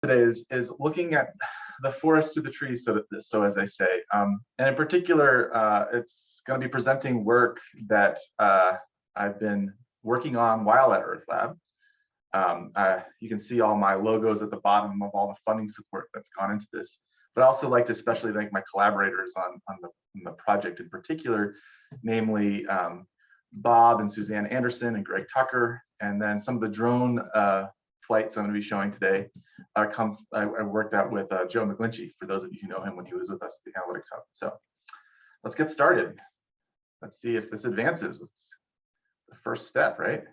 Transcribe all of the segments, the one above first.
today is looking at the forest through the trees, so as I say, and in particular, it's going to be presenting work that I've been working on while at Earth Lab. You can see all my logos at the bottom of all the funding support that's gone into this. But I also like to especially thank my collaborators on the project in particular, namely Bob and Suzanne Anderson and Greg Tucker, and then some of the drone flights I'm going to be showing today. I worked out with Joe McGlinchey, for those of you who know him when he was with us at the Analytics Hub. So let's get started. Let's see if this advances. It's the first step, right?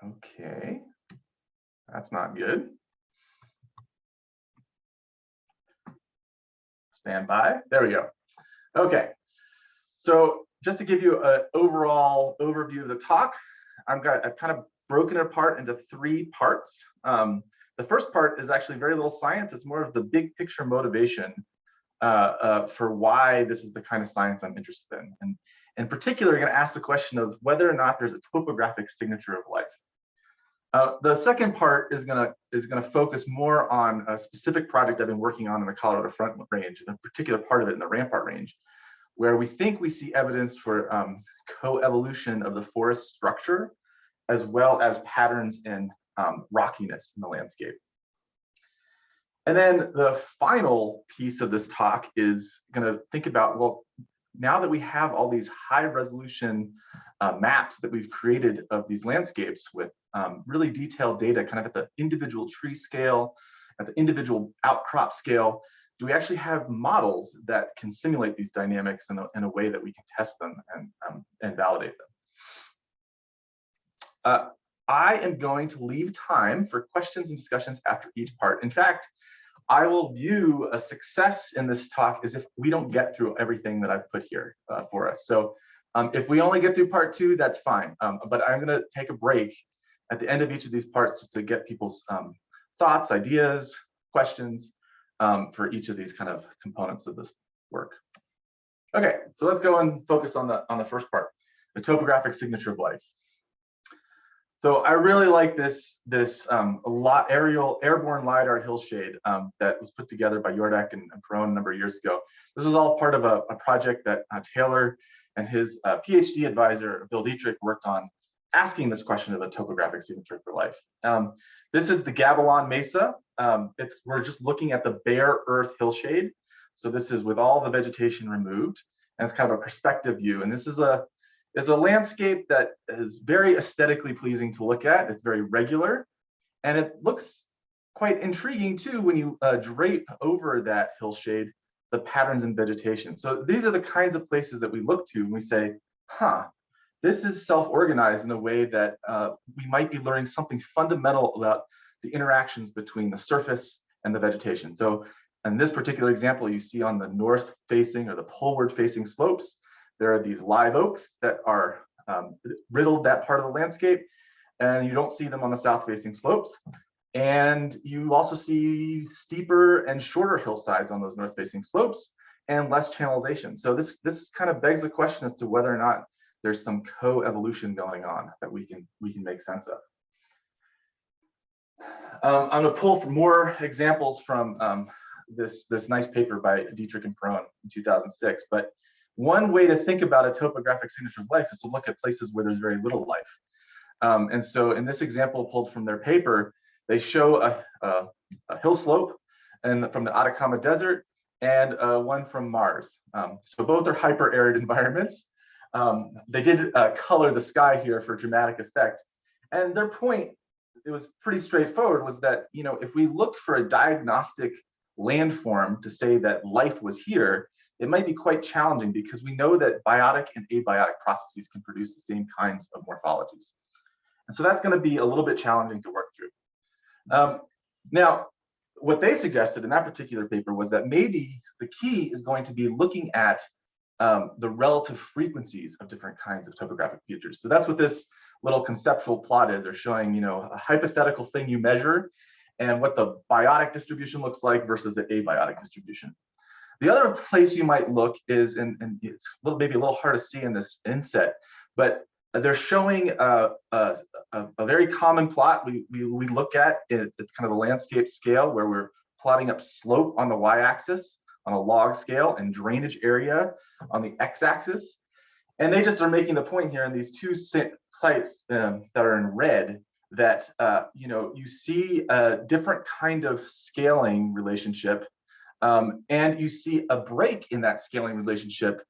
Okay, that's not good. Stand by. There we go. Okay, so just to give you an overall overview of the talk, I've kind of broken it apart into 3 parts. The first part is actually very little science. It's more of the big picture motivation for why this is the kind of science I'm interested in. And in particular, we're going to ask the question of whether or not there's a topographic signature of life. The second part is going to focus more on a specific project I've been working on in the Colorado Front Range, and a particular part of it in the Rampart Range, where we think we see evidence for coevolution of the forest structure, as well as patterns in rockiness in the landscape. And then the final piece of this talk is going to think about, well, now that we have all these high resolution maps that we've created of these landscapes with really detailed data kind of at the individual tree scale, at the individual outcrop scale, do we actually have models that can simulate these dynamics in a way that we can test them and validate them? I am going to leave time for questions and discussions after each part. In fact, I will view a success in this talk as if we don't get through everything that I've put here for us. So if we only get through part 2, that's fine. But I'm going to take a break at the end of each of these parts just to get people's thoughts, ideas, questions for each of these kind of components of this work. Okay, so let's go and focus on the first part, the topographic signature of life. So I really like this airborne LiDAR hillshade that was put together by Jordak and Perron a number of years ago. This is all part of a project that Taylor and his PhD advisor, Bill Dietrich, worked on, asking this question of a topographic signature for life. This is the Gavilan Mesa. We're just looking at the bare earth hillshade. So this is with all the vegetation removed, and it's kind of a perspective view. And this is a landscape that is very aesthetically pleasing to look at. It's very regular, and it looks quite intriguing too when you drape over that hillshade the patterns in vegetation. So these are the kinds of places that we look to and we say, huh, this is self-organized in a way that we might be learning something fundamental about the interactions between the surface and the vegetation. So in this particular example, you see on the north facing or the poleward facing slopes, there are these live oaks that are riddled that part of the landscape, and you don't see them on the south facing slopes. And you also see steeper and shorter hillsides on those north facing slopes and less channelization. So this kind of begs the question as to whether or not there's some co-evolution going on that we can make sense of. I'm going to pull for more examples from this nice paper by Dietrich and Perron in 2006. But one way to think about a topographic signature of life is to look at places where there's very little life. And so in this example pulled from their paper, they show a hill slope from the Atacama Desert and one from Mars. So both are hyper-arid environments. They did color the sky here for dramatic effect. And their point, it was pretty straightforward, was that, you know, if we look for a diagnostic landform to say that life was here, it might be quite challenging because we know that biotic and abiotic processes can produce the same kinds of morphologies. And so that's going to be a little bit challenging to work through. Now, what they suggested in that particular paper was that maybe the key is going to be looking at the relative frequencies of different kinds of topographic features. So that's what this little conceptual plot is. They're showing, you know, a hypothetical thing you measure and what the biotic distribution looks like versus the abiotic distribution. The other place you might look is, and it's maybe a little hard to see in this inset, but they're showing a very common plot we look at. It's kind of the landscape scale where we're plotting up slope on the y-axis on a log scale and drainage area on the x-axis. And they just are making the point here in these two sites that are in red that you see a different kind of scaling relationship, and you see a break in that scaling relationship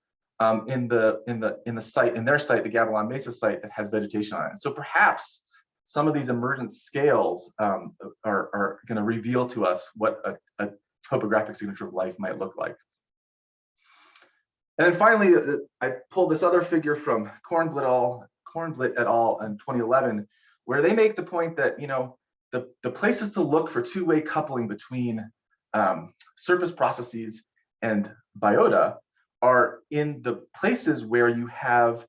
in their site, the Gavilan Mesa site that has vegetation on it. So perhaps some of these emergent scales are going to reveal to us what a topographic signature of life might look like. And then finally, I pulled this other figure from Kornblit et al. In 2011, where they make the point that the places to look for two-way coupling between surface processes and biota are in the places where you have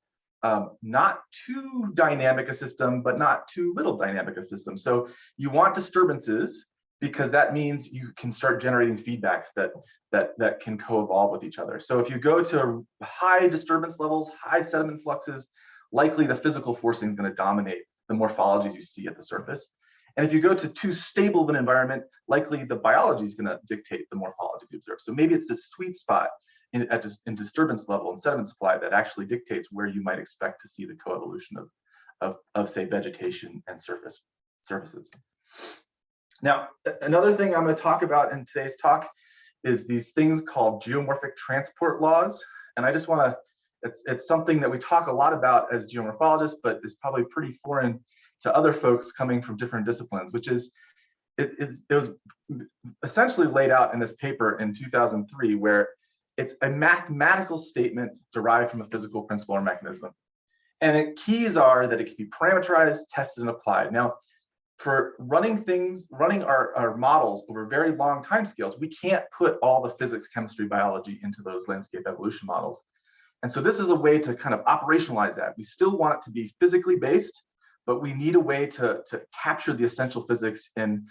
not too dynamic a system, but not too little dynamic a system. So you want disturbances because that means you can start generating feedbacks that can co-evolve with each other. So if you go to high disturbance levels, high sediment fluxes, likely the physical forcing is going to dominate the morphologies you see at the surface. And if you go to too stable of an environment, likely the biology is going to dictate the morphologies you observe. So maybe it's this sweet spot in disturbance level and sediment supply that actually dictates where you might expect to see the coevolution of say vegetation and surfaces. Now, another thing I'm going to talk about in today's talk is these things called geomorphic transport laws. And I just want to, it's something that we talk a lot about as geomorphologists, but is probably pretty foreign to other folks coming from different disciplines, which is, it was essentially laid out in this paper in 2003, where it's a mathematical statement derived from a physical principle or mechanism. And the keys are that it can be parameterized, tested, and applied. Now, for running our models over very long timescales, we can't put all the physics, chemistry, biology into those landscape evolution models. And so this is a way to kind of operationalize that. We still want it to be physically based, but we need a way to capture the essential physics in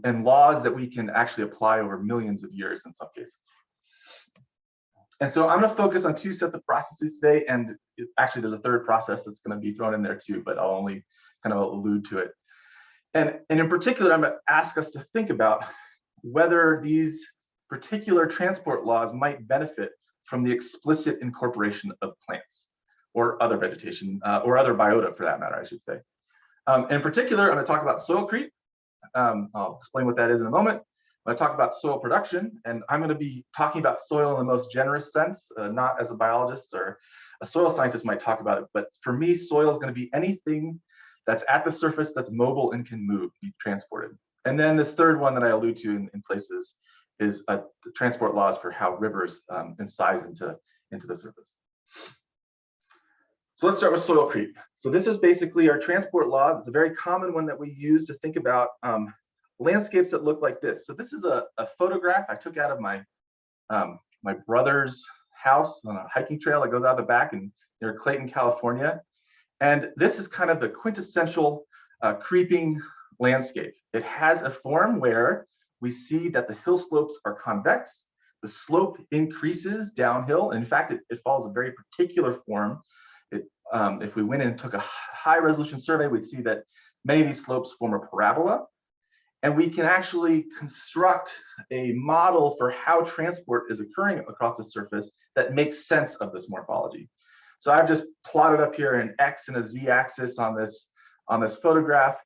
laws that we can actually apply over millions of years in some cases. And so I'm going to focus on two sets of processes today, and actually there's a third process that's going to be thrown in there too, but I'll only kind of allude to it. And in particular, I'm going to ask us to think about whether these particular transport laws might benefit from the explicit incorporation of plants or other vegetation or other biota for that matter, I should say. In particular, I'm going to talk about soil creep. I'll explain what that is in a moment. I'm going to talk about soil production, and I'm going to be talking about soil in the most generous sense, not as a biologist or a soil scientist might talk about it, but for me, soil is going to be anything that's at the surface that's mobile and can move, be transported. And then this third one that I allude to in places is the transport laws for how rivers incise into the surface. So let's start with soil creep. So this is basically our transport law. It's a very common one that we use to think about landscapes that look like this. So this is a photograph I took out of my my brother's house on a hiking trail that goes out the back near Clayton, California. And this is kind of the quintessential creeping landscape. It has a form where we see that the hill slopes are convex. The slope increases downhill. In fact, it follows a very particular form. If we went in and took a high resolution survey, we'd see that many of these slopes form a parabola. And we can actually construct a model for how transport is occurring across the surface that makes sense of this morphology. So I've just plotted up here an X and a Z axis on this photograph,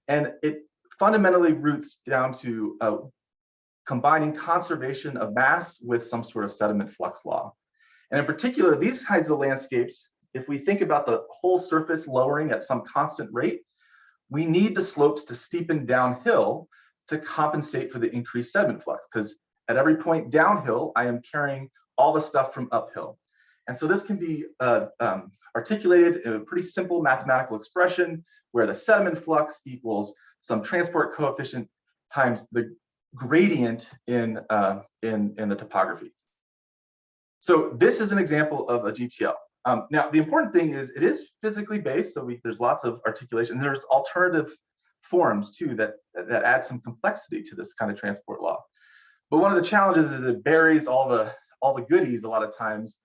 and it fundamentally roots down to combining conservation of mass with some sort of sediment flux law. And in particular, these kinds of landscapes, if we think about the whole surface lowering at some constant rate, we need the slopes to steepen downhill to compensate for the increased sediment flux, because at every point downhill, I am carrying all the stuff from uphill. And so this can be articulated in a pretty simple mathematical expression where the sediment flux equals some transport coefficient times the gradient in the topography. So this is an example of a GTL. Now, the important thing is it is physically based, so there's lots of articulation. There's alternative forms too that add some complexity to this kind of transport law. But one of the challenges is it buries all the goodies a lot of times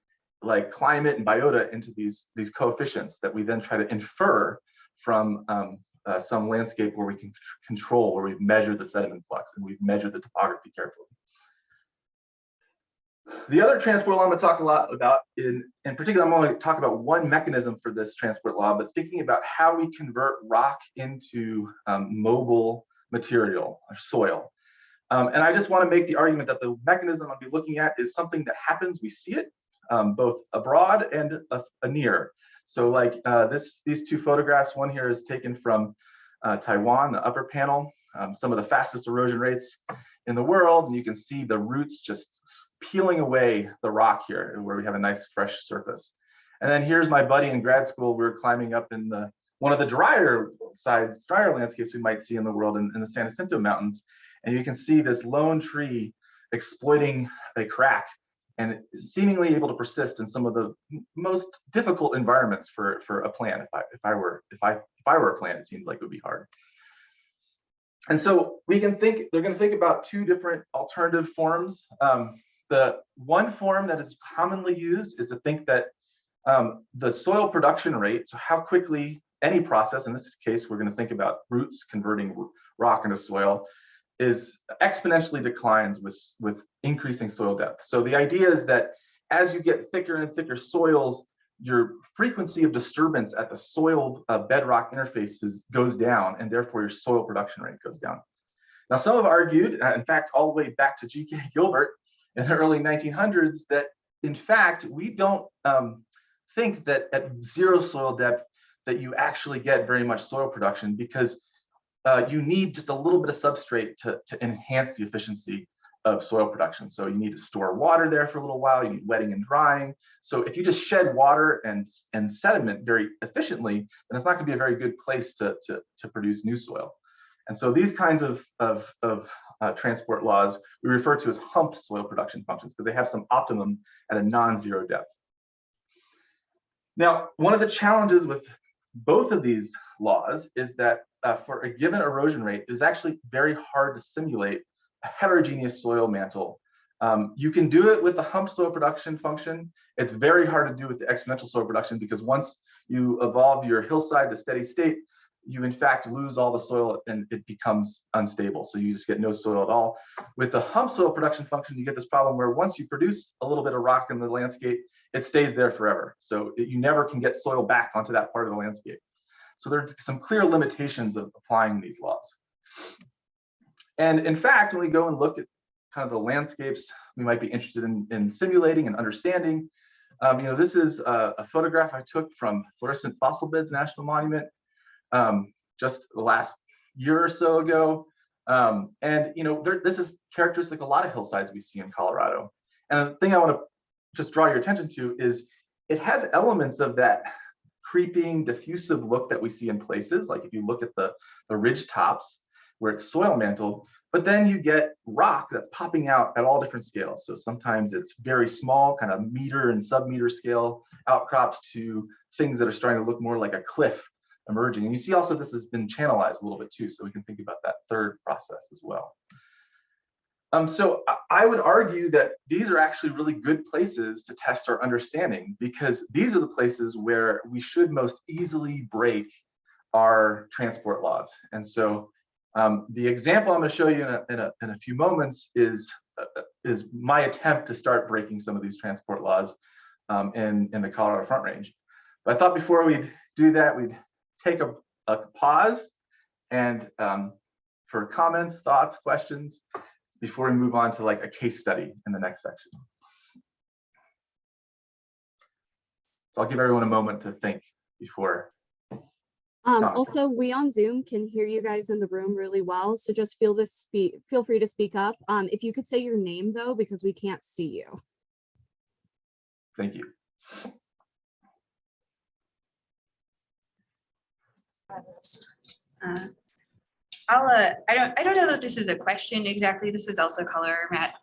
like climate and biota into these coefficients that we then try to infer from some landscape where we can control, where we've measured the sediment flux and we've measured the topography carefully. The other transport law I'm going to talk a lot about, in particular, I'm going to talk about one mechanism for this transport law, but thinking about how we convert rock into mobile material or soil. And I just want to make the argument that the mechanism I'll be looking at is something that happens, we see it, both abroad and near. So like these two photographs, one here is taken from Taiwan, the upper panel, some of the fastest erosion rates in the world. And you can see the roots just peeling away the rock here, where we have a nice fresh surface. And then here's my buddy in grad school. We were climbing up in one of the drier landscapes we might see in the world in the San Jacinto Mountains. And you can see this lone tree exploiting a crack and seemingly able to persist in some of the most difficult environments for a plant. If I were a plant, it seems like it would be hard. And so they're going to think about two different alternative forms. The one form that is commonly used is to think that the soil production rate, so how quickly any process, in this case, we're going to think about roots converting rock into soil, is exponentially declines with increasing soil depth. So the idea is that as you get thicker and thicker soils, your frequency of disturbance at the soil bedrock interfaces goes down, and therefore your soil production rate goes down. Now, some have argued, in fact, all the way back to G.K. Gilbert in the early 1900s, that in fact, we don't think that at zero soil depth that you actually get very much soil production, because you need just a little bit of substrate to enhance the efficiency of soil production. So you need to store water there for a little while, you need wetting and drying. So if you just shed water and sediment very efficiently, then it's not going to be a very good place to produce new soil. And so these kinds of transport laws we refer to as humped soil production functions, because they have some optimum at a non-zero depth. Now, one of the challenges with both of these laws is that for a given erosion rate, it is actually very hard to simulate a heterogeneous soil mantle. You can do it with the humped soil production function. It's very hard to do with the exponential soil production, because once you evolve your hillside to steady state, you in fact lose all the soil and it becomes unstable. So you just get no soil at all. With the humped soil production function, you get this problem where once you produce a little bit of rock in the landscape, it stays there forever. So you never can get soil back onto that part of the landscape. So there's some clear limitations of applying these laws. And in fact, when we go and look at kind of the landscapes we might be interested in simulating and understanding, this is a photograph I took from Florissant Fossil Beds National Monument just the last year or so ago. This is characteristic of a lot of hillsides we see in Colorado. And the thing I want to just draw your attention to is it has elements of that creeping, diffusive look that we see in places. Like if you look at the ridge tops where it's soil mantled, but then you get rock that's popping out at all different scales. So sometimes it's very small, kind of meter and sub-meter scale outcrops to things that are starting to look more like a cliff emerging. And you see also this has been channelized a little bit too, so we can think about that third process as well. So I would argue that these are actually really good places to test our understanding, because these are the places where we should most easily break our transport laws. And so the example I'm going to show you in a few moments is my attempt to start breaking some of these transport laws in the Colorado Front Range. But I thought before we'd do that, we'd take a pause and for comments, thoughts, questions, before we move on to like a case study in the next section. So I'll give everyone a moment to think before. Also, we on Zoom can hear you guys in the room really well, so just feel free to speak up. If you could say your name though, because we can't see you. Thank you. I don't know that this is a question exactly. This is also color, Matt.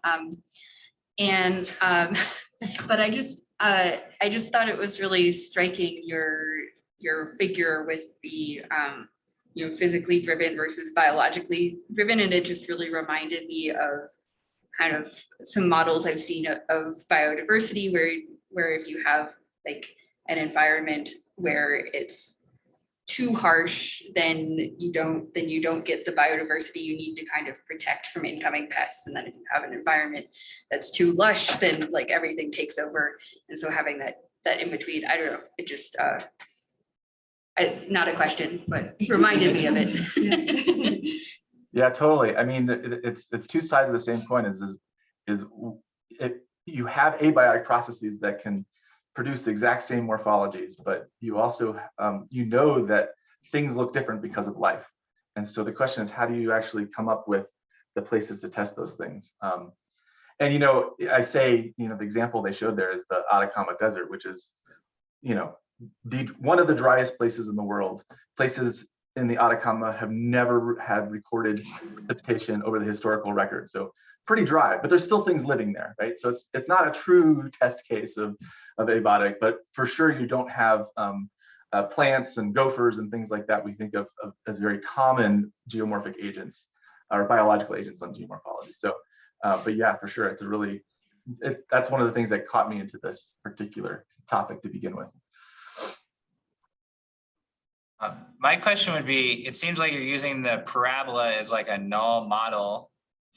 But I just thought it was really striking your figure with the physically driven versus biologically driven, and it just really reminded me of kind of some models I've seen of biodiversity where where if you have like an environment where it's too harsh, then you don't get the biodiversity you need to kind of protect from incoming pests. And then if you have an environment that's too lush, then like everything takes over. And so having that in between, I don't know, it just not a question, but reminded me of it. Yeah, totally. I mean, it's two sides of the same coin. You have abiotic processes that can produce the exact same morphologies, but you also you know that things look different because of life. And so the question is, how do you actually come up with the places to test those things? And, you know, I say, you know, the example they showed there is the Atacama Desert, which is, you know, one of the driest places in the world. Places in the Atacama have never had recorded precipitation over the historical record. So pretty dry, but there's still things living there, right? So it's not a true test case of abiotic, but for sure you don't have plants and gophers and things like that we think of as very common geomorphic agents or biological agents on geomorphology. So, but yeah, for sure, that's one of the things that caught me into this particular topic to begin with. My question would be, it seems like you're using the parabola as like a null model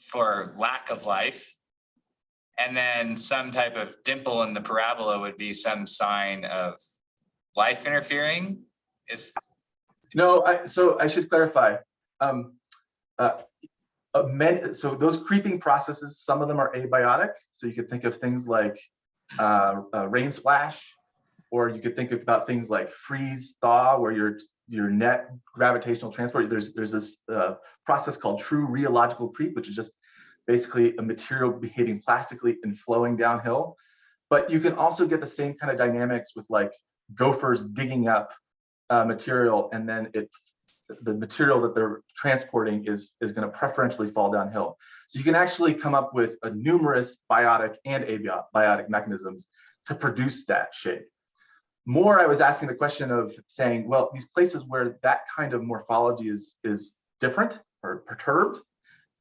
for lack of life. And then some type of dimple in the parabola would be some sign of life interfering. No, so I should clarify. So those creeping processes, some of them are abiotic. So you could think of things like rain splash, or you could think about things like freeze thaw, where your net gravitational transport. There's this process called true rheological creep, which is just basically a material behaving plastically and flowing downhill. But you can also get the same kind of dynamics with like gophers digging up material, and then the material that they're transporting is going to preferentially fall downhill. So you can actually come up with a numerous biotic and abiotic mechanisms to produce that shape. More, I was asking the question of saying, well, these places where that kind of morphology is different or perturbed,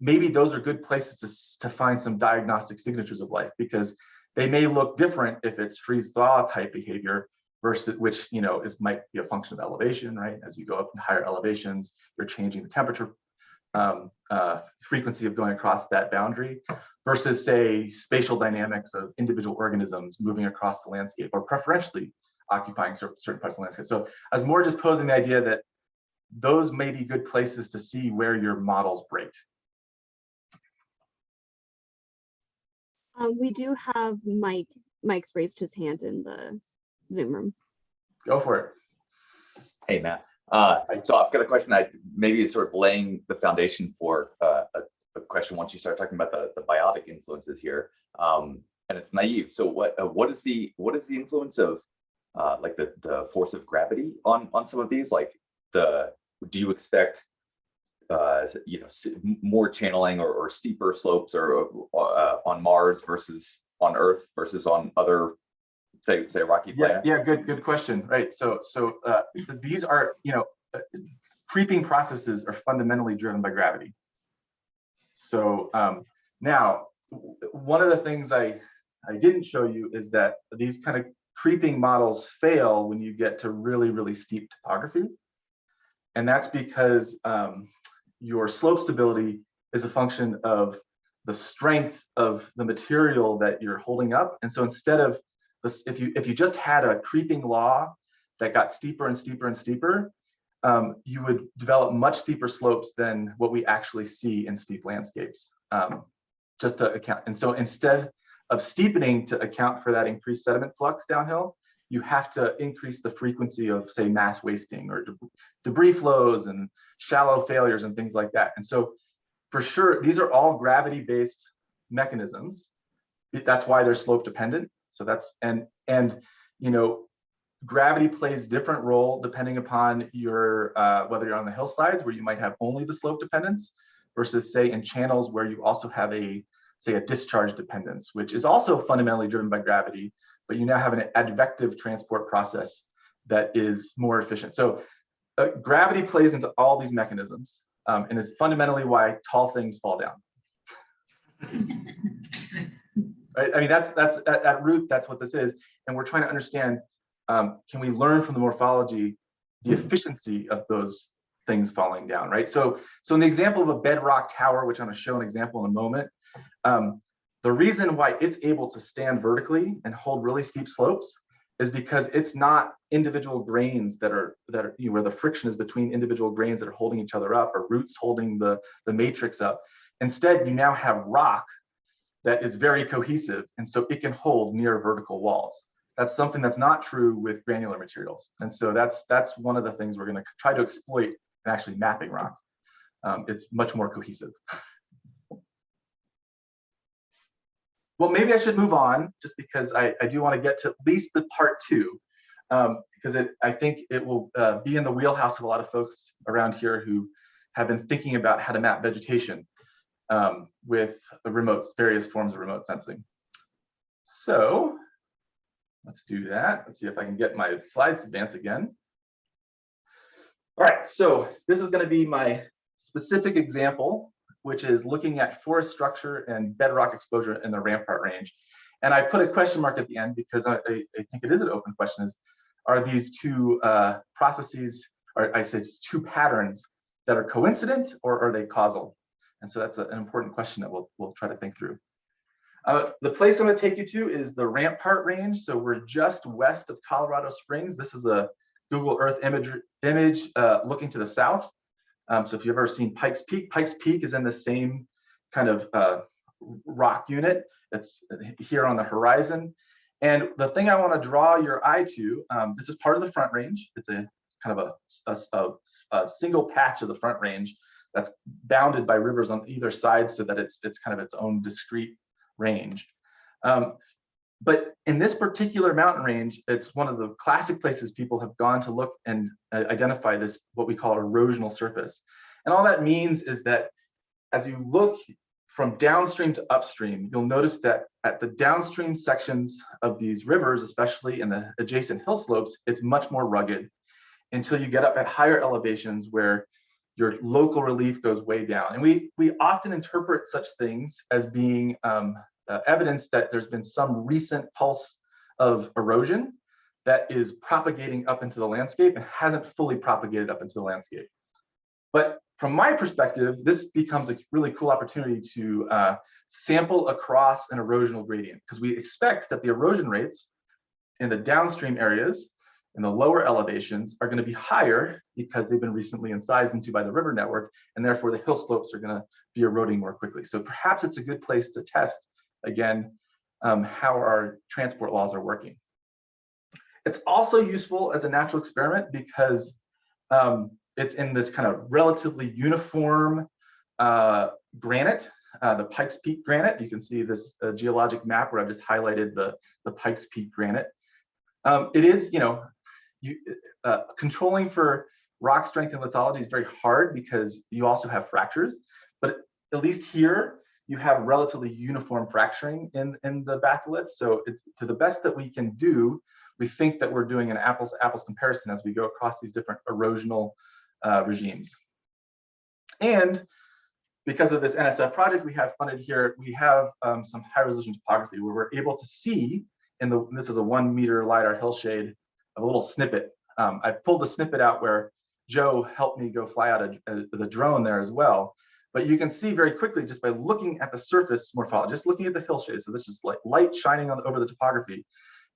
maybe those are good places to find some diagnostic signatures of life, because they may look different if it's freeze thaw type behavior versus, which, you know, might be a function of elevation, right? As you go up in higher elevations, you're changing the temperature frequency of going across that boundary, versus say spatial dynamics of individual organisms moving across the landscape or preferentially occupying certain parts of the landscape. So I was more just posing the idea that those may be good places to see where your models break. We do have Mike. Mike's raised his hand in the Zoom room. Go for it. Hey, Matt. So I've got a question. Maybe it's sort of laying the foundation for a question once you start talking about the biotic influences here, and it's naive. So what is the influence of like the force of gravity on some of these? Like do you expect you know, more channeling or steeper slopes or on Mars versus on Earth versus on other say rocky planets? Yeah, good question. Right. So these are, you know, creeping processes are fundamentally driven by gravity. So now, one of the things I didn't show you is that these kind of creeping models fail when you get to really, really steep topography. And that's because your slope stability is a function of the strength of the material that you're holding up. And so instead of this, if you just had a creeping law that got steeper and steeper and steeper, you would develop much steeper slopes than what we actually see in steep landscapes, just to account. And so instead of steepening to account for that increased sediment flux downhill, you have to increase the frequency of, say, mass wasting or debris flows and shallow failures and things like that. And so for sure, these are all gravity-based mechanisms. That's why they're slope dependent. So that's, and you know, gravity plays different role depending upon your, whether you're on the hillsides where you might have only the slope dependence versus say in channels where you also have say a discharge dependence, which is also fundamentally driven by gravity, but you now have an advective transport process that is more efficient. So gravity plays into all these mechanisms and is fundamentally why tall things fall down. right? I mean, that's at root, that's what this is. And we're trying to understand, can we learn from the morphology, the efficiency of those things falling down, right? So in the example of a bedrock tower, which I'm going to show an example in a moment, the reason why it's able to stand vertically and hold really steep slopes is because it's not individual grains that are you know, where the friction is between individual grains that are holding each other up, or roots holding the matrix up. Instead, you now have rock that is very cohesive, and so it can hold near vertical walls. That's something that's not true with granular materials. And so that's one of the things we're going to try to exploit in actually mapping rock. It's much more cohesive. Well, maybe I should move on, just because I do want to get to at least the part 2, because I think it will be in the wheelhouse of a lot of folks around here who have been thinking about how to map vegetation with various forms of remote sensing. So let's do that. Let's see if I can get my slides to advance again. All right, so this is going to be my specific example, which is looking at forest structure and bedrock exposure in the Rampart Range. And I put a question mark at the end because I think it is an open question, is, are these two processes, or I say two patterns that are coincident, or are they causal? And so that's an important question that we'll try to think through. The place I'm going to take you to is the Rampart Range. So we're just west of Colorado Springs. This is a Google Earth image looking to the south. So if you've ever seen Pikes Peak is in the same kind of rock unit. It's here on the horizon. And the thing I want to draw your eye to, this is part of the Front Range. It's a kind of a single patch of the Front Range that's bounded by rivers on either side, so that it's kind of its own discrete range. But in this particular mountain range, it's one of the classic places people have gone to look and identify this, what we call erosional surface. And all that means is that as you look from downstream to upstream, you'll notice that at the downstream sections of these rivers, especially in the adjacent hill slopes, it's much more rugged until you get up at higher elevations where your local relief goes way down. And we often interpret such things as being evidence that there's been some recent pulse of erosion that is propagating up into the landscape and hasn't fully propagated up into the landscape. But from my perspective, this becomes a really cool opportunity to sample across an erosional gradient, because we expect that the erosion rates in the downstream areas in the lower elevations are going to be higher because they've been recently incised into by the river network, and therefore the hill slopes are going to be eroding more quickly. So perhaps it's a good place to test again how our transport laws are working. It's also useful as a natural experiment because it's in this kind of relatively uniform granite, the Pikes Peak granite. You can see this geologic map where I've just highlighted the Pikes Peak granite. It is, controlling for rock strength and lithology is very hard because you also have fractures, but at least here you have relatively uniform fracturing in the batholiths. So to the best that we can do, we think that we're doing an apples to apples comparison as we go across these different erosional regimes. And because of this NSF project we have funded here, we have some high resolution topography where we're able to see this is a 1 meter LiDAR hillshade, a little snippet. I pulled the snippet out where Joe helped me go fly out the drone there as well. But you can see very quickly just by looking at the surface morphology, just looking at the hillshade. So this is like light shining over the topography.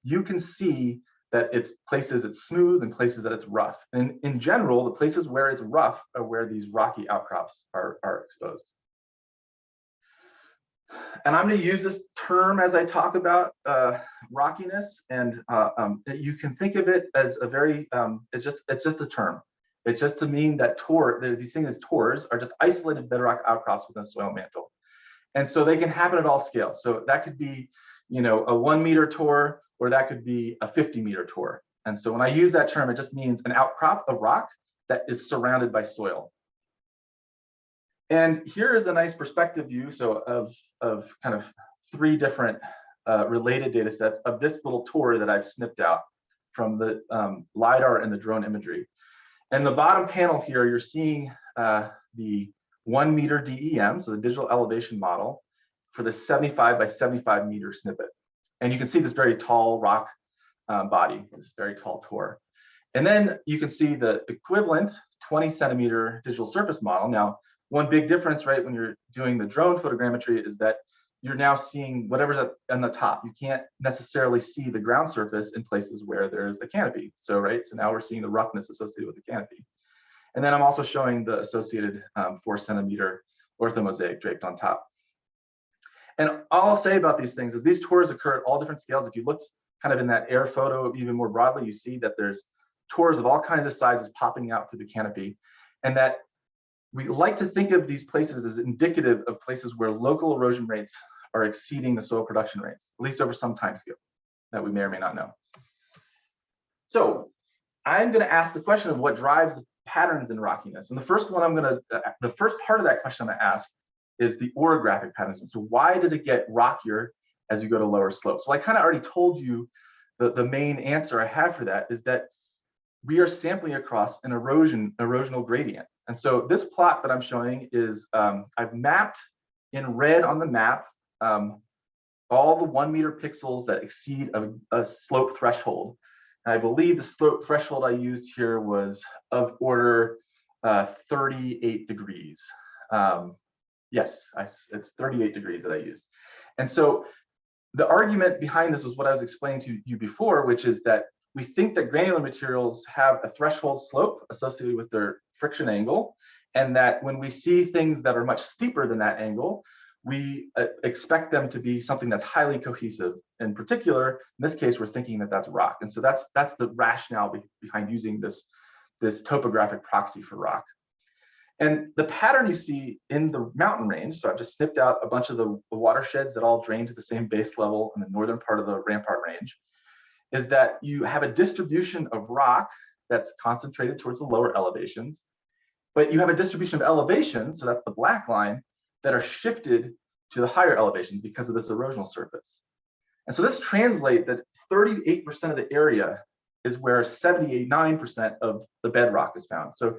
You can see that it's places it's smooth and places that it's rough. And in general, the places where it's rough are where these rocky outcrops are exposed. And I'm going to use this term as I talk about rockiness, and you can think of it as a very it's just a term. It's just to mean that these things, tors, are just isolated bedrock outcrops within a soil mantle, and so they can happen at all scales. So that could be, a 1 meter tor, or that could be a 50 meter tor. And so when I use that term, it just means an outcrop of rock that is surrounded by soil. And here is a nice perspective view, so of kind of 3 different related data sets of this little tor that I've snipped out from the LiDAR and the drone imagery. And the bottom panel here, you're seeing the 1 meter DEM, so the digital elevation model for the 75 by 75 meter snippet. And you can see this very tall rock body, this very tall tor. And then you can see the equivalent 20 centimeter digital surface model. Now, one big difference, right, when you're doing the drone photogrammetry is that you're now seeing whatever's on the top. You can't necessarily see the ground surface in places where there's a canopy. So, right, so now we're seeing the roughness associated with the canopy. And then I'm also showing the associated 4 centimeter orthomosaic draped on top. And all I'll say about these things is these tors occur at all different scales. If you looked kind of in that air photo even more broadly, you see that there's tors of all kinds of sizes popping out through the canopy, and that we like to think of these places as indicative of places where local erosion rates are exceeding the soil production rates, at least over some time scale that we may or may not know. So I'm going to ask the question of what drives patterns in rockiness. And the first one the first part of that question I'm going to ask is the orographic patterns. So why does it get rockier as you go to lower slopes? Well, I kind of already told you the main answer I have for that is that we are sampling across an erosional gradient. And so this plot that I'm showing is, I've mapped in red on the map all the 1 meter pixels that exceed a slope threshold. And I believe the slope threshold I used here was of order 38 degrees. Yes, it's 38 degrees that I used. And so the argument behind this was what I was explaining to you before, which is that we think that granular materials have a threshold slope associated with their friction angle, and that when we see things that are much steeper than that angle, we expect them to be something that's highly cohesive. In particular, in this case, we're thinking that that's rock. And so that's the rationale behind using this topographic proxy for rock. And the pattern you see in the mountain range, so I've just snipped out a bunch of the watersheds that all drain to the same base level in the northern part of the Rampart Range, is that you have a distribution of rock that's concentrated towards the lower elevations, but you have a distribution of elevations, so that's the black line, that are shifted to the higher elevations because of this erosional surface. And so this translates that 38% of the area is where 79% of the bedrock is found. So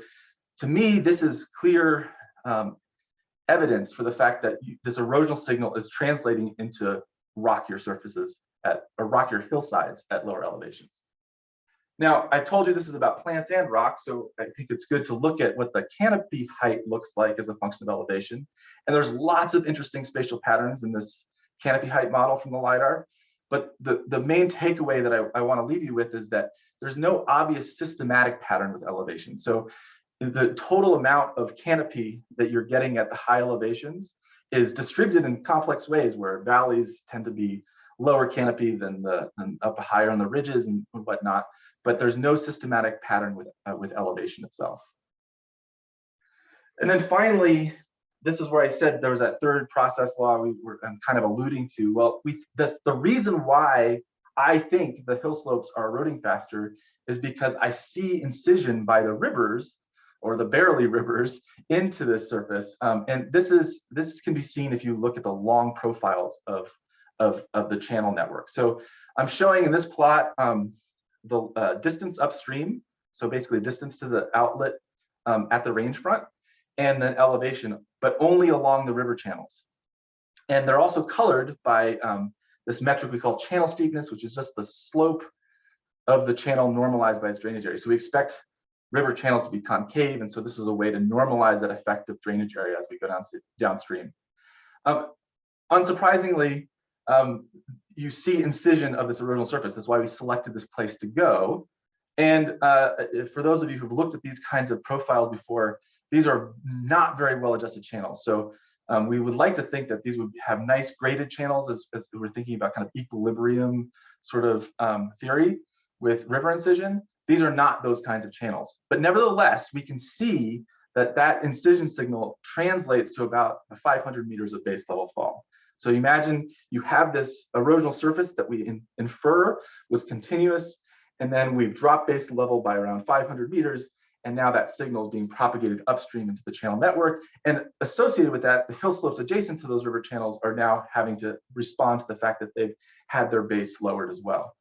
to me, this is clear evidence for the fact that this erosional signal is translating into rockier surfaces or rockier hillsides at lower elevations. Now, I told you this is about plants and rocks, so I think it's good to look at what the canopy height looks like as a function of elevation. And there's lots of interesting spatial patterns in this canopy height model from the LiDAR. But the main takeaway that I want to leave you with is that there's no obvious systematic pattern with elevation. So the total amount of canopy that you're getting at the high elevations is distributed in complex ways, where valleys tend to be lower canopy than up higher on the ridges and whatnot, but there's no systematic pattern with elevation itself. And then finally, this is where I said there was that third process law I'm kind of alluding to. Well, the reason why I think the hill slopes are eroding faster is because I see incision by the rivers, or the barely rivers, into this surface. And this can be seen if you look at the long profiles of the channel network. So I'm showing in this plot the distance upstream, so basically distance to the outlet at the range front, and then elevation, but only along the river channels. And they're also colored by this metric we call channel steepness, which is just the slope of the channel normalized by its drainage area. So we expect river channels to be concave, and so this is a way to normalize that effective drainage area as we go downstream. Unsurprisingly, you see incision of this erosional surface. That's why we selected this place to go. And for those of you who've looked at these kinds of profiles before, these are not very well adjusted channels. So we would like to think that these would have nice graded channels as we're thinking about kind of equilibrium sort of theory with river incision. These are not those kinds of channels. But nevertheless, we can see that incision signal translates to about 500 meters of base level fall. So imagine you have this erosional surface that we infer was continuous, and then we've dropped base level by around 500 meters, and now that signal is being propagated upstream into the channel network. And associated with that, the hill slopes adjacent to those river channels are now having to respond to the fact that they've had their base lowered as well.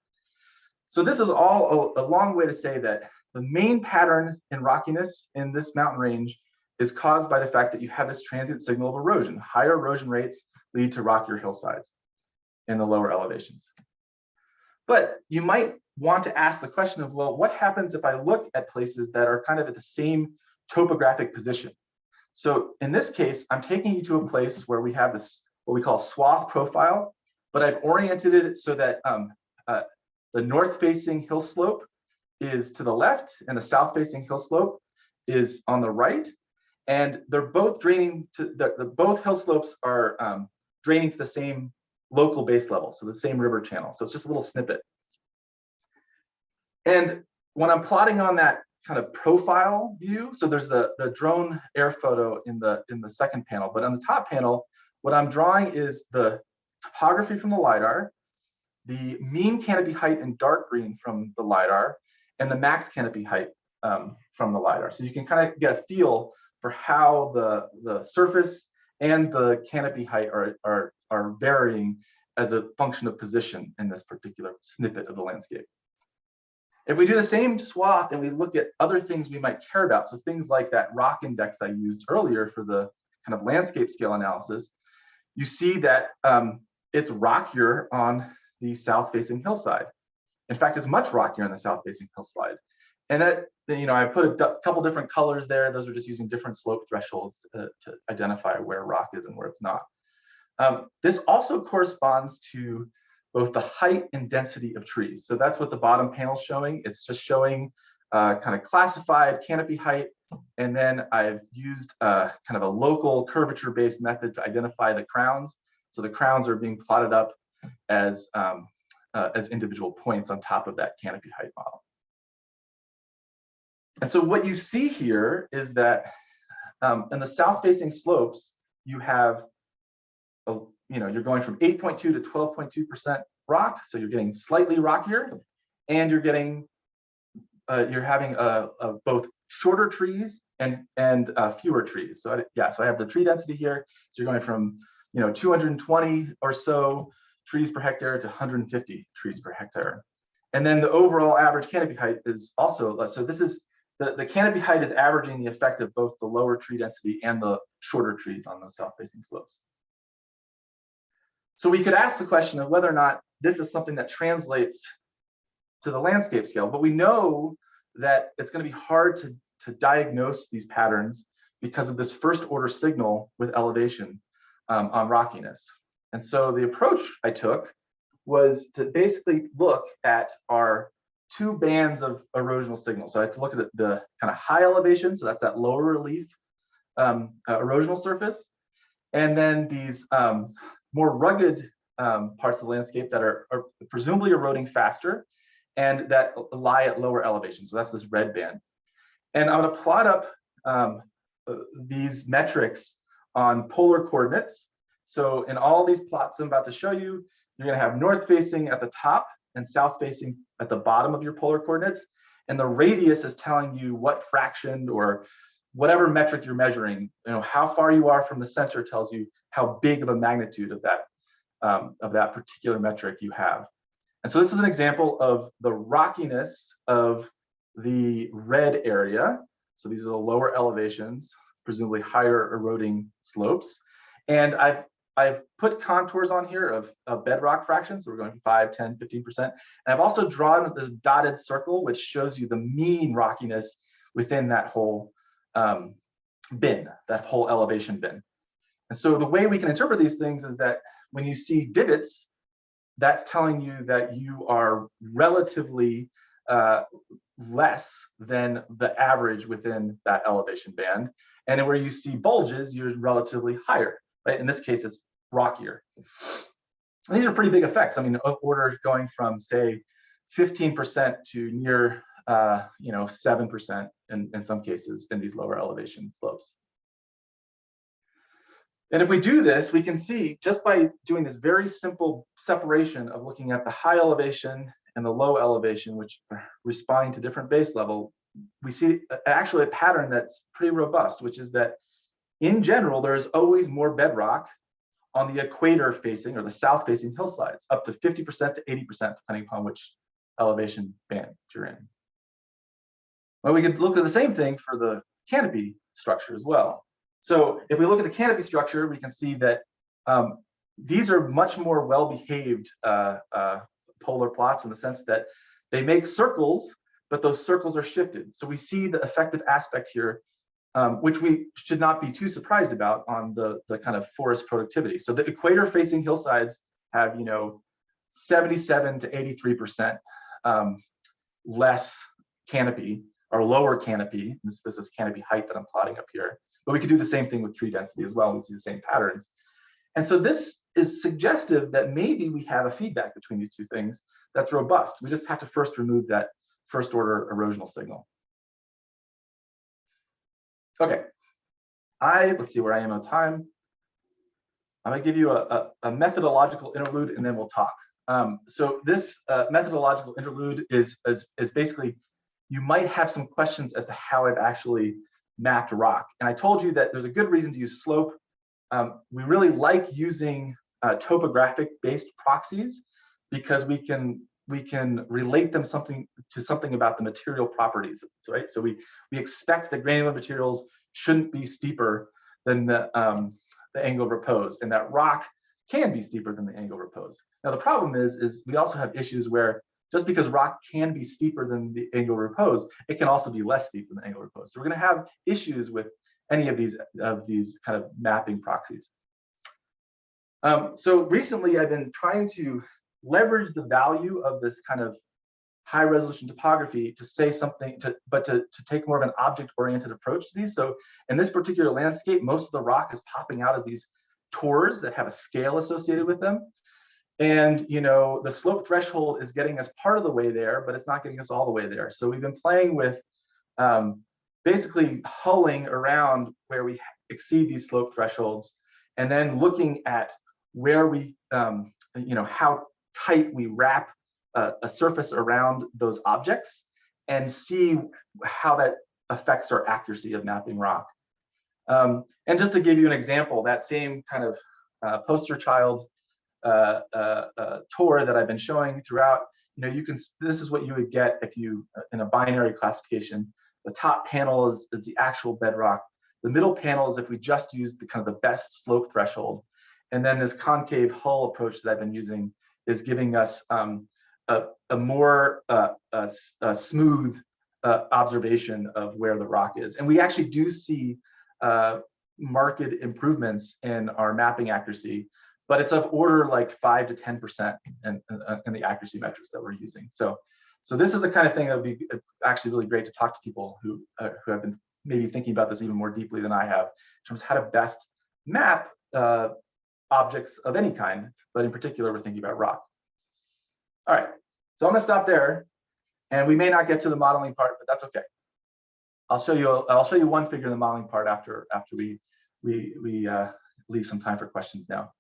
So this is all a long way to say that the main pattern in rockiness in this mountain range is caused by the fact that you have this transient signal of erosion. Higher erosion rates lead to rockier hillsides in the lower elevations. But you might want to ask the question of, well, what happens if I look at places that are kind of at the same topographic position? So in this case, I'm taking you to a place where we have this, what we call swath profile, but I've oriented it so that the north-facing hill slope is to the left and the south-facing hill slope is on the right. And they're both draining to, both hill slopes are draining to the same local base level, so the same river channel. So it's just a little snippet. And when I'm plotting on that kind of profile view, so there's the drone air photo in the second panel, but on the top panel, what I'm drawing is the topography from the LiDAR, the mean canopy height in dark green from the LiDAR, and the max canopy height from the LiDAR. So you can kind of get a feel for how the surface and the canopy height are varying as a function of position in this particular snippet of the landscape. If we do the same swath and we look at other things we might care about, so things like that rock index I used earlier for the kind of landscape scale analysis, you see that it's rockier on the south-facing hillside. In fact, it's much rockier on the south-facing hillside. And that, I put a couple different colors there. Those are just using different slope thresholds to identify where rock is and where it's not. This also corresponds to both the height and density of trees. So that's what the bottom panel is showing. It's just showing kind of classified canopy height. And then I've used kind of a local curvature-based method to identify the crowns. So the crowns are being plotted up as individual points on top of that canopy height model. And so what you see here is that in the south-facing slopes, you have, you're going from 8.2 to 12.2% rock, so you're getting slightly rockier, and you're getting, you're having both shorter trees and fewer trees. So so I have the tree density here. So you're going from 220 or so trees per hectare to 150 trees per hectare, and then the overall average canopy height is also so. This is the canopy height is averaging the effect of both the lower tree density and the shorter trees on the south-facing slopes. So we could ask the question of whether or not this is something that translates to the landscape scale, but we know that it's going to be hard to diagnose these patterns because of this first order signal with elevation on rockiness. And so the approach I took was to basically look at our two bands of erosional signals. So I had to look at the kind of high elevation, so that's that lower relief erosional surface, and then these more rugged parts of the landscape that are presumably eroding faster and that lie at lower elevation. So that's this red band. And I'm going to plot up these metrics on polar coordinates. So in all these plots I'm about to show you, you're going to have north facing at the top and south facing at the bottom of your polar coordinates. And the radius is telling you what fraction or whatever metric you're measuring, how far you are from the center tells you how big of a magnitude of that particular metric you have. And so this is an example of the rockiness of the red area. So these are the lower elevations, presumably higher eroding slopes. And I've put contours on here of bedrock fractions. So we're going 5, 10, 15%. And I've also drawn this dotted circle, which shows you the mean rockiness within that whole bin, that whole elevation bin. And so the way we can interpret these things is that when you see divots, that's telling you that you are relatively less than the average within that elevation band. And where you see bulges, you're relatively higher, right? In this case, it's rockier. And these are pretty big effects. I mean, orders going from, say, 15% to near 7% in some cases in these lower elevation slopes. And if we do this, we can see just by doing this very simple separation of looking at the high elevation and the low elevation, which are responding to different base level, we see actually a pattern that's pretty robust, which is that in general, there is always more bedrock on the equator facing or the south facing hillsides, up to 50% to 80%, depending upon which elevation band you're in. Well, we could look at the same thing for the canopy structure as well. So if we look at the canopy structure, we can see that these are much more well-behaved polar plots in the sense that they make circles, but those circles are shifted. So we see the effective aspect here, which we should not be too surprised about on the kind of forest productivity. So the equator facing hillsides have, 77 to 83% less canopy or lower canopy. This is canopy height that I'm plotting up here, but we could do the same thing with tree density as well. We see the same patterns. And so this is suggestive that maybe we have a feedback between these two things that's robust. We just have to first remove that first order erosional signal. Okay, let's see where I am on time. I'm gonna give you a methodological interlude and then we'll talk. So this methodological interlude is basically, you might have some questions as to how I've actually mapped rock. And I told you that there's a good reason to use slope. We really like using topographic based proxies because we can relate them to something about the material properties, right? So we expect that granular materials shouldn't be steeper than the angle of repose, and that rock can be steeper than the angle of repose. Now the problem is we also have issues where just because rock can be steeper than the angle of repose, it can also be less steep than the angle of repose. So we're going to have issues with any of these kind of mapping proxies. So recently I've been trying to leverage the value of this kind of high resolution topography to say something, but to take more of an object oriented approach to these. So in this particular landscape, most of the rock is popping out as these tors that have a scale associated with them. And the slope threshold is getting us part of the way there, but it's not getting us all the way there. So we've been playing with basically hulling around where we exceed these slope thresholds, and then looking at where we, how tight we wrap a surface around those objects and see how that affects our accuracy of mapping rock. And just to give you an example, that same kind of poster child tour that I've been showing throughout, this is what you would get if you, in a binary classification. The top panel is the actual bedrock. The middle panel is if we just use the kind of the best slope threshold. And then this concave hull approach that I've been using is giving us a more smooth observation of where the rock is. And we actually do see marked improvements in our mapping accuracy, but it's of order like 5 to 10% in the accuracy metrics that we're using. So this is the kind of thing that would be actually really great to talk to people who have been maybe thinking about this even more deeply than I have, in terms of how to best map objects of any kind, but in particular, we're thinking about rock. All right, so I'm gonna stop there, and we may not get to the modeling part, but that's okay. I'll show you one figure in the modeling part after we leave some time for questions now.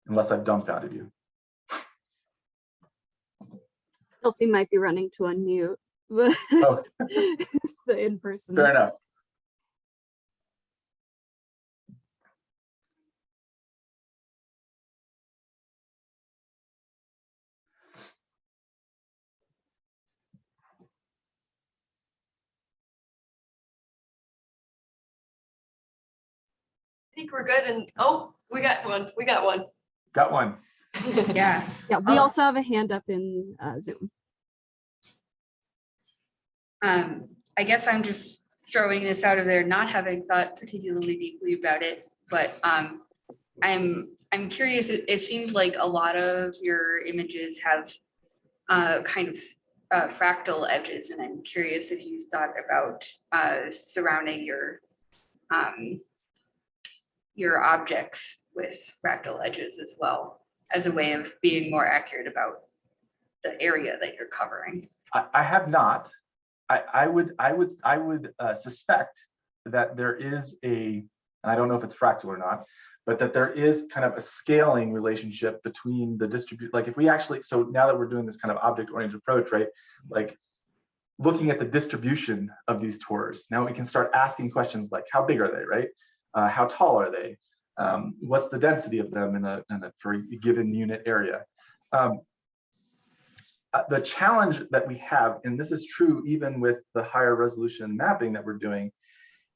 Unless I've dumbfounded you. Kelsey might be running to unmute the, Oh. the in-person. Fair enough. I think we're good. And oh, we got one. Got one. Yeah. Yeah, we also have a hand up in Zoom. I guess I'm just throwing this out of there, not having thought particularly deeply about it, but I'm curious. It seems like a lot of your images have kind of fractal edges, and I'm curious if you thought about surrounding your objects with fractal edges as well, as a way of being more accurate about the area that you're covering. I have not. I would suspect that there is and I don't know if it's fractal or not, but that there is kind of a scaling relationship between the like if we actually, so now that we're doing this kind of object-oriented approach, right? Like looking at the distribution of these tours, now we can start asking questions like, how big are they, right? How tall are they? What's the density of them for a given unit area? the challenge that we have, and this is true even with the higher resolution mapping that we're doing,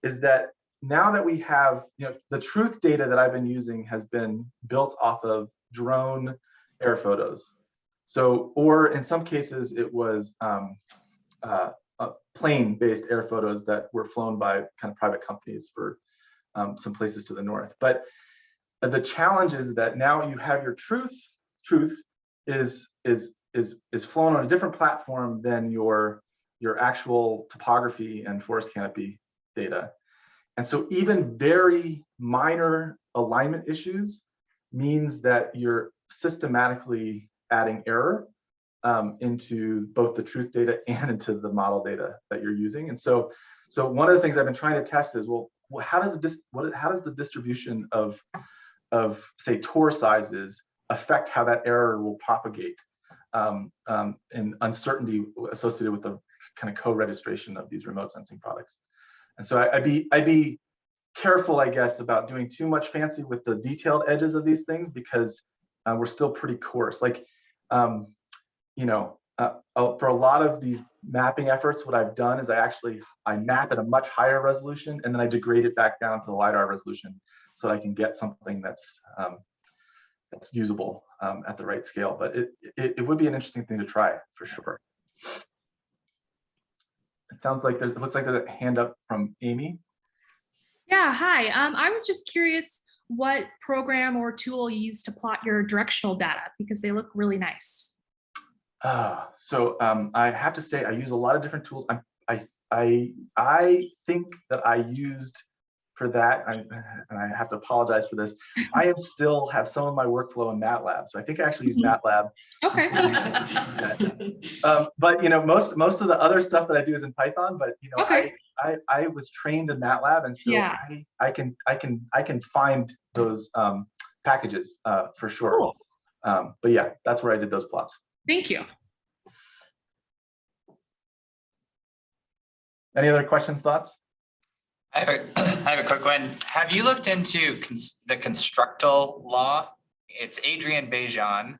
is that now that we have, the truth data that I've been using has been built off of drone air photos. So, or in some cases, it was plane-based air photos that were flown by kind of private companies for some places to the north. But the challenge is that now you have your truth is flown on a different platform than your actual topography and forest canopy data. And so even very minor alignment issues means that you're systematically adding error into both the truth data and into the model data that you're using. And so one of the things I've been trying to test is, well, how does the distribution of say tor sizes affect how that error will propagate and uncertainty associated with the kind of co-registration of these remote sensing products. And so I'd be careful, I guess, about doing too much fancy with the detailed edges of these things, because we're still pretty coarse. Like, for a lot of these mapping efforts, what I've done is I map at a much higher resolution, and then I degrade it back down to the LiDAR resolution so that I can get something that's usable at the right scale. But it would be an interesting thing to try for sure. It sounds like it looks like there's a hand up from Amy. Yeah, hi. I was just curious what program or tool you use to plot your directional data, because they look really nice. So I have to say I use a lot of different tools. I think that I used for that, and I have to apologize for this, I still have some of my workflow in MATLAB. So I think I actually use MATLAB. Okay. But most of the other stuff that I do is in Python. But Okay. I was trained in MATLAB, and so Yeah. I can find those packages for sure. Cool. But yeah, that's where I did those plots. Thank you. Any other questions, thoughts? I have a quick one. Have you looked into the constructal law? It's Adrian Bejan.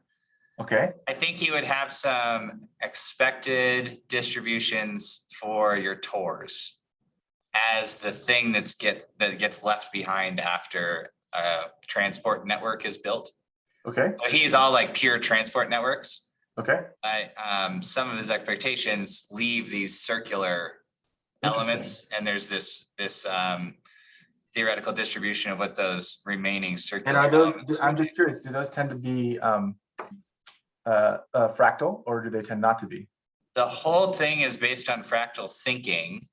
Okay. I think he would have some expected distributions for your tours as the thing that gets left behind after a transport network is built. Okay. So he's all like pure transport networks. Okay. Some of his expectations leave these circular elements, and there's this theoretical distribution of what those remaining circular. And are those? I'm just curious. Do those tend to be fractal, or do they tend not to be? The whole thing is based on fractal thinking,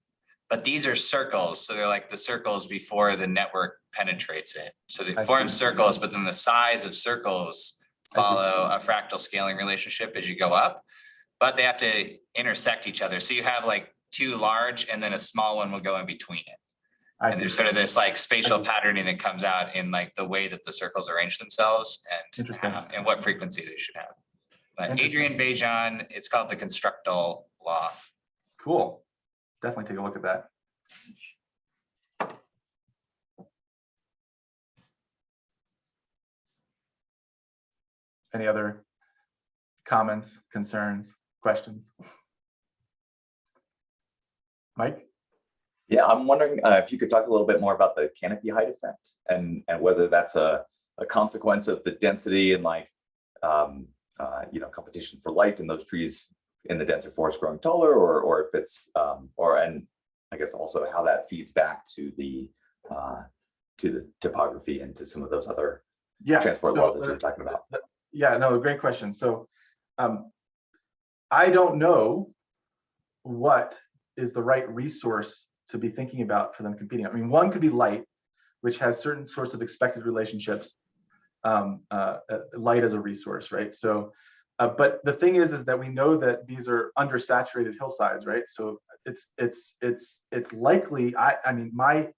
but these are circles, so they're like the circles before the network penetrates it. So they form circles, but then the size of circles follow a fractal scaling relationship as you go up, but they have to intersect each other. So you have like two large, and then a small one will go in between it. And there's sort of this like spatial patterning that comes out in like the way that the circles arrange themselves and what frequency they should have. But Adrian Bejan, it's called the constructal law. Cool. Definitely take a look at that. Any other comments, concerns, questions? Mike? Yeah, I'm wondering if you could talk a little bit more about the canopy height effect and whether that's a consequence of the density and like, competition for light in those trees in the denser forest growing taller, or if it's, and I guess also how that feeds back to the topography and to some of those other transport laws that you were talking about. Yeah, no, great question. So I don't know what is the right resource to be thinking about for them competing. I mean, one could be light, which has certain sorts of expected relationships, light as a resource, right? So, but the thing is that we know that these are undersaturated hillsides, right? So it's likely, I mean, my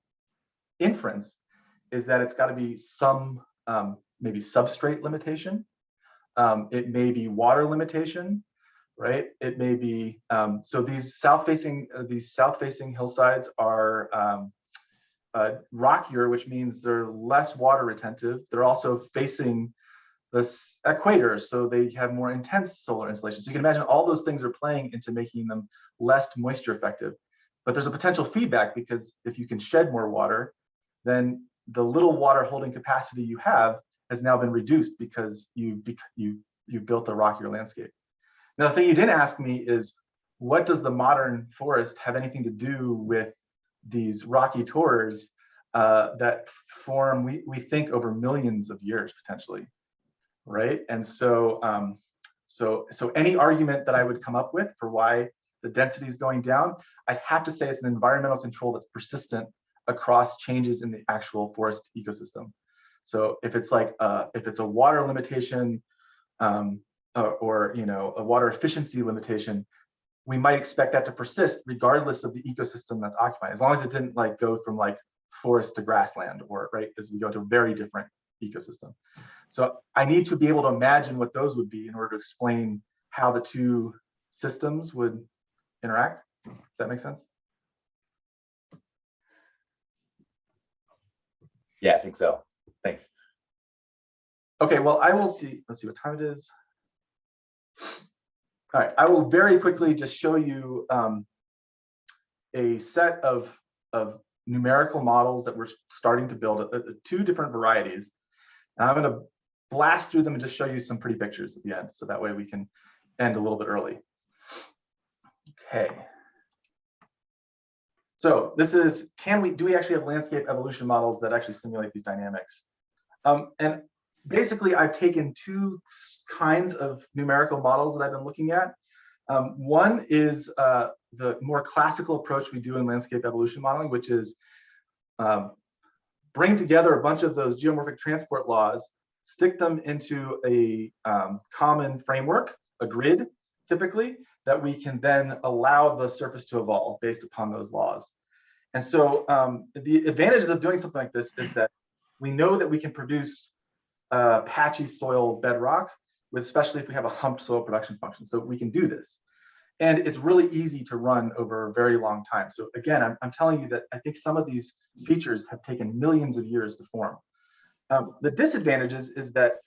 inference is that it's got to be some maybe substrate limitation. It may be water limitation, right? It may be, so these south-facing hillsides are rockier, which means they're less water retentive. They're also facing equator, so they have more intense solar insolation. So you can imagine all those things are playing into making them less moisture effective. But there's a potential feedback, because if you can shed more water, then the little water holding capacity you have has now been reduced because you've built a rockier landscape. Now, the thing you didn't ask me is, what does the modern forest have anything to do with these rocky tors that form, we think, over millions of years potentially, right? And so, so any argument that I would come up with for why the density is going down, I'd have to say it's an environmental control that's persistent across changes in the actual forest ecosystem. So if it's like if it's a water limitation or a water efficiency limitation, we might expect that to persist regardless of the ecosystem that's occupied, as long as it didn't like go from like forest to grassland, or right as we go to a very different ecosystem. So I need to be able to imagine what those would be in order to explain how the two systems would interact. Does that make sense? Yeah, I think so. Thanks. Okay, well, I will see. Let's see what time it is. All right, I will very quickly just show you a set of numerical models that we're starting to build, two different varieties. And I'm going to blast through them and just show you some pretty pictures at the end, so that way we can end a little bit early. Okay. So this is, do we actually have landscape evolution models that actually simulate these dynamics? And basically, I've taken two kinds of numerical models that I've been looking at. One is the more classical approach we do in landscape evolution modeling, which is bring together a bunch of those geomorphic transport laws, stick them into a common framework, a grid, typically, that we can then allow the surface to evolve based upon those laws. And so the advantages of doing something like this is that we know that we can produce patchy soil bedrock, especially if we have a humped soil production function. So we can do this. And it's really easy to run over a very long time. So again, I'm telling you that I think some of these features have taken millions of years to form. The disadvantages is that,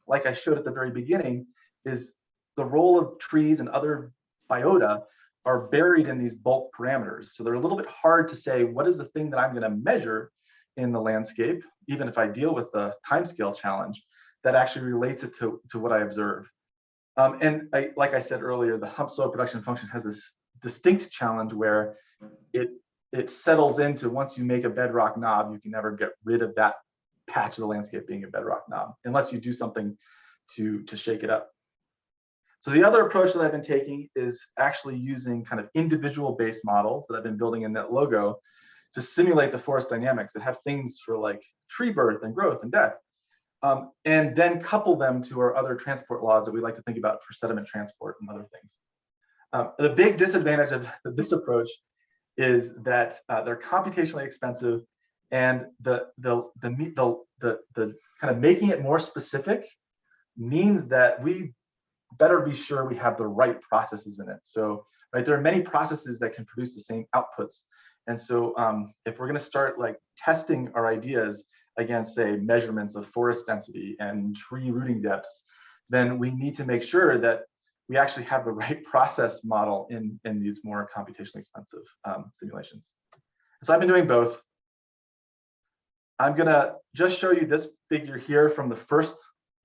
like I showed at the very beginning, is the role of trees and other biota are buried in these bulk parameters. So they're a little bit hard to say, what is the thing that I'm going to measure in the landscape, even if I deal with the timescale challenge, that actually relates it to what I observe. And like I said earlier, the hump soil production function has this distinct challenge where it settles into, once you make a bedrock knob, you can never get rid of that patch of the landscape being a bedrock knob, unless you do something to shake it up. So the other approach that I've been taking is actually using kind of individual based models that I've been building in NetLogo to simulate the forest dynamics that have things for like tree birth and growth and death. And then couple them to our other transport laws that we like to think about for sediment transport and other things. The big disadvantage of this approach is that they're computationally expensive, and the kind of making it more specific means that we better be sure we have the right processes in it. So, right, there are many processes that can produce the same outputs. And so if we're going to start like testing our ideas against, say, measurements of forest density and tree rooting depths, then we need to make sure that we actually have the right process model in these more computationally expensive simulations. So I've been doing both. I'm going to just show you this figure here from the first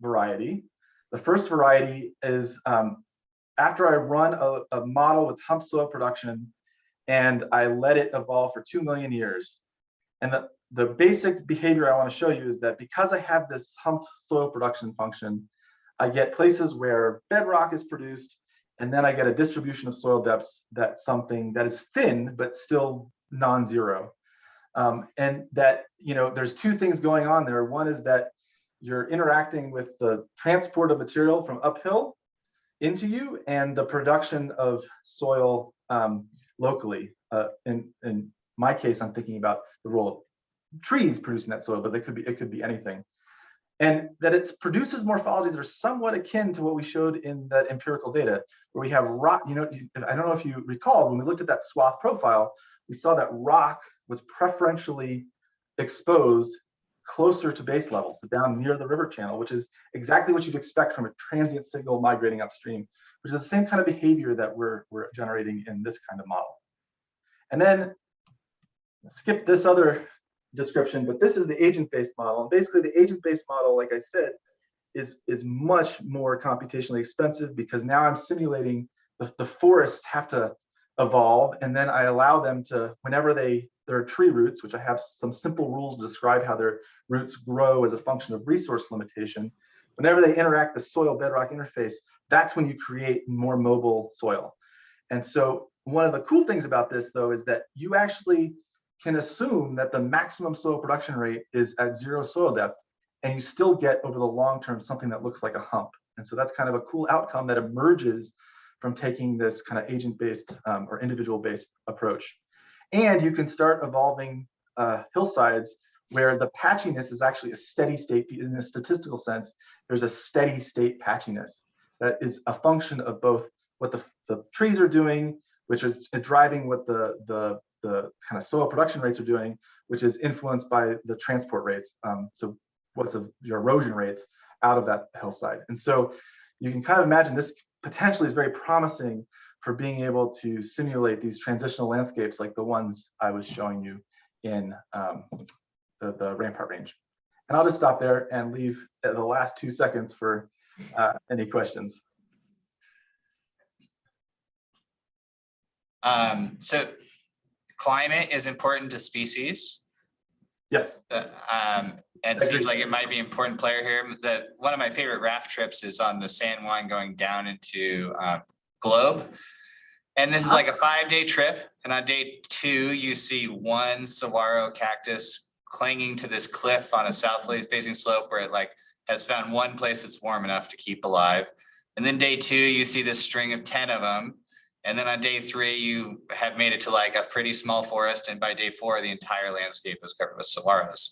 variety. The first variety is after I run a model with hump soil production and I let it evolve for 2 million years. And the basic behavior I want to show you is that because I have this humped soil production function, I get places where bedrock is produced, and then I get a distribution of soil depths that's something that is thin, but still non-zero. And that, there's two things going on there. One is that you're interacting with the transport of material from uphill into you and the production of soil locally. In my case, I'm thinking about the role of trees producing that soil, but it could be anything. And that it produces morphologies that are somewhat akin to what we showed in that empirical data, where we have rock. I don't know if you recall, when we looked at that swath profile, we saw that rock was preferentially exposed closer to base level, so down near the river channel, which is exactly what you'd expect from a transient signal migrating upstream, which is the same kind of behavior that we're generating in this kind of model. And then skip this other description, but this is the agent-based model. And basically the agent-based model, like I said, is much more computationally expensive, because now I'm simulating the forests have to evolve, and then I allow them to, whenever there are tree roots, which I have some simple rules to describe how their roots grow as a function of resource limitation. Whenever they interact the soil bedrock interface, that's when you create more mobile soil. And so one of the cool things about this, though, is that you actually can assume that the maximum soil production rate is at 0 soil depth, and you still get over the long term something that looks like a hump. And so that's kind of a cool outcome that emerges from taking this kind of agent-based or individual-based approach. And you can start evolving hillsides where the patchiness is actually a steady state. In a statistical sense, there's a steady state patchiness that is a function of both what the trees are doing, which is driving what the kind of soil production rates are doing, which is influenced by the transport rates. So what's your erosion rates out of that hillside. And so you can kind of imagine this potentially is very promising for being able to simulate these transitional landscapes like the ones I was showing you in the Rampart Range. And I'll just stop there and leave the last 2 seconds for any questions. So climate is important to species. Yes. And it seems like it might be an important player here. One of my favorite raft trips is on the San Juan going down into Globe. And this is like a 5-day trip. And on day 2, you see one saguaro cactus clinging to this cliff on a southly facing slope where it like has found one place that's warm enough to keep alive. And then day 2, you see this string of 10 of them. And then on day 3, you have made it to like a pretty small forest. And by day 4, the entire landscape is covered with saguaros.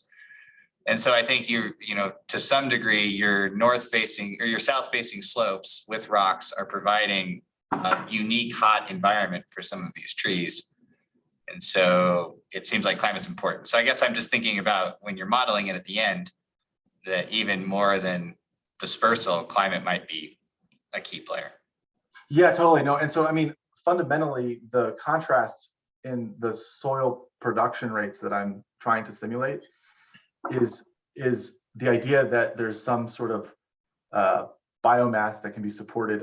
And so I think you know, to some degree, your north facing or your south facing slopes with rocks are providing a unique hot environment for some of these trees. And so it seems like climate's important. So I guess I'm just thinking about when you're modeling it at the end, that even more than dispersal, climate might be a key player. Yeah, totally. No, and so I mean, fundamentally, the contrast in the soil production rates that I'm trying to simulate is the idea that there's some sort of biomass that can be supported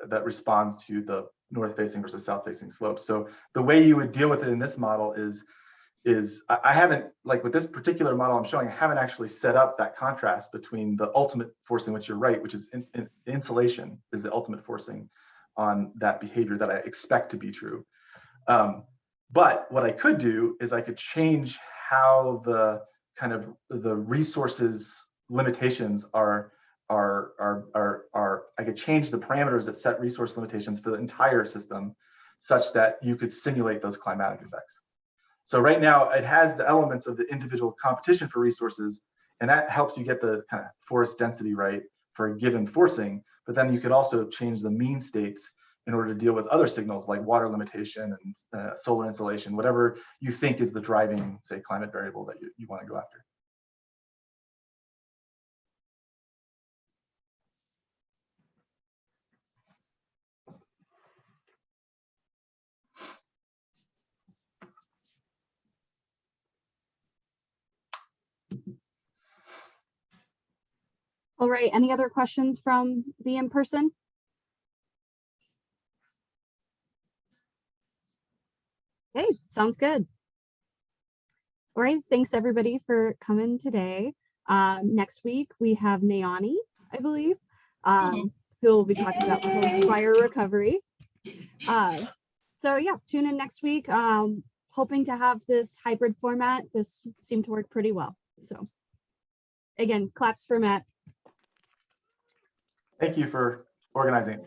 that responds to the north facing versus south facing slopes. So the way you would deal with it in this model is I haven't, like with this particular model I'm showing, I haven't actually set up that contrast between the ultimate forcing, which you're right, which is insulation is the ultimate forcing on that behavior that I expect to be true. But what I could do is I could change how the kind of the resources limitations are I could change the parameters that set resource limitations for the entire system such that you could simulate those climatic effects. So right now it has the elements of the individual competition for resources, and that helps you get the kind of forest density right for a given forcing, but then you could also change the mean states in order to deal with other signals like water limitation and solar insolation, whatever you think is the driving, say, climate variable that you want to go after. All right, any other questions from the in-person? Okay, sounds good. All right, thanks everybody for coming today. Next week we have Nayani, I believe, who will be talking about forest fire recovery. So yeah, tune in next week. Hoping to have this hybrid format. This seemed to work pretty well. So again, claps for Matt. Thank you for organizing.